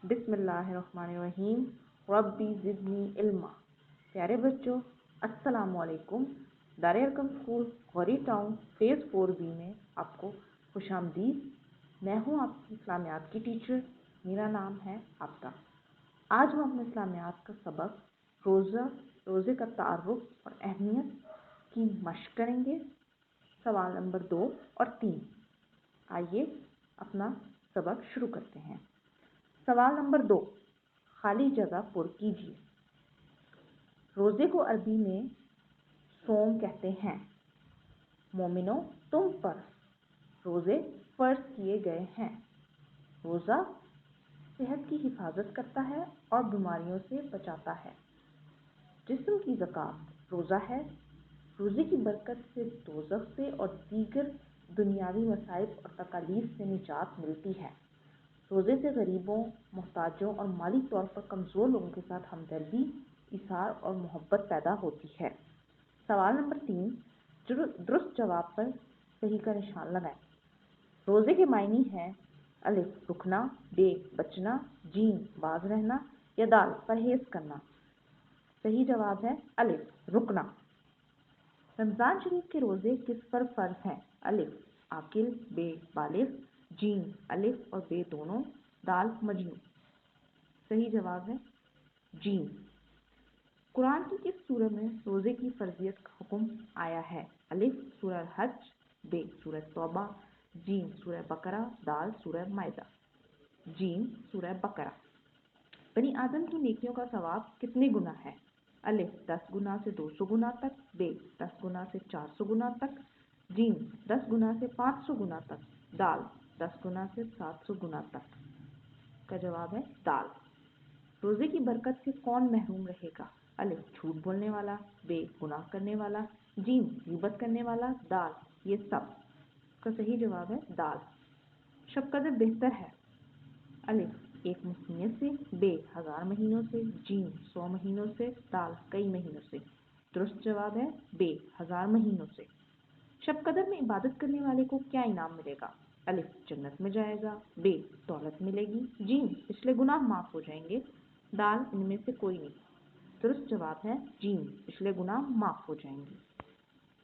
बिस्मिल्लाहिर्रहमानिर्रहीम। रब्बी ज़िदनी इल्मा। प्यारे बच्चों, अस्सलाम वालेकुम। Darul Arkham school Gauri town phase 4B में आपको खुशामदीद। मैं हूँ आपकी इस्लामियात की टीचर, मेरा नाम है आबिदा। आज हम अपने इस्लामियात का सबक रोज़े का तारुफ और अहमियत की मशक करेंगे। सवाल नंबर 2 और 3। आइए अपना सबक शुरू करते हैं। सवाल नंबर 2, खाली जगह पुर कीजिए। रोज़े को अरबी में सोम कहते हैं। मोमिनो, तुम पर रोज़े फ़र्ज किए गए हैं। रोज़ा सेहत की हिफाजत करता है और बीमारियों से बचाता है। जिस्म की ज़कात रोज़ा है। रोज़े की बरकत से दोज़ख से और दीगर दुनियावी मसाइब और तकालीफ से निजात मिलती है। रोज़े से गरीबों, मोहताजों और माली तौर पर कमज़ोर लोगों के साथ हमदर्दी, इसार और मोहब्बत पैदा होती है। सवाल नंबर 3, दुरुस्त जवाब पर सही का निशान लगाएं। रोज़े के मायने हैं अलिफ रुकना, बे बचना, जीम बाज रहना या दाल परहेज करना। सही जवाब है अलिफ रुकना। रमज़ान शरीफ के रोज़े किस पर फ़र्ज हैं? अलिफ आकिल, बे बालिग, जीम अलिफ और बे दोनों, दाल मजनू। सही जवाब है जीम। कुरान की किस सूरह में रोज़े की फ़र्जियत का हुक्म आया है? अलिफ सूरह हज, बे सूरह तौबा, जीम सूरह बकरा, दाल सूरह माइदा। जीम सूरह बकरा। बनी आदम की नेकियों का सवाब कितने गुना है? अलिफ 10 गुना से 200 गुना तक, बे 10 गुना से 400 गुना तक, जीम 10 गुना से 500 गुना तक, दाल 10 गुना से 700 गुना तक। का जवाब है दाल। रोज़े की बरकत से कौन महरूम रहेगा? अलिफ झूठ बोलने वाला, बे गुनाह करने वाला, जीम ग़ीबत करने वाला, दाल ये सब। का सही जवाब है दाल। शब कदर बेहतर है अलिफ 1 महीने से, बे 1000 महीनों से, जीम 100 महीनों से, दाल कई महीनों से। दुरुस्त जवाब है बे 1000 महीनों से। शब कदर में इबादत करने वाले को क्या इनाम मिलेगा? अलिफ जन्नत में जाएगा, बे दौलत मिलेगी, जीम पिछले गुनाह माफ़ हो जाएंगे, दाल इनमें से कोई नहीं। दुरुस्त जवाब है जीम पिछले गुनाह माफ़ हो जाएंगे।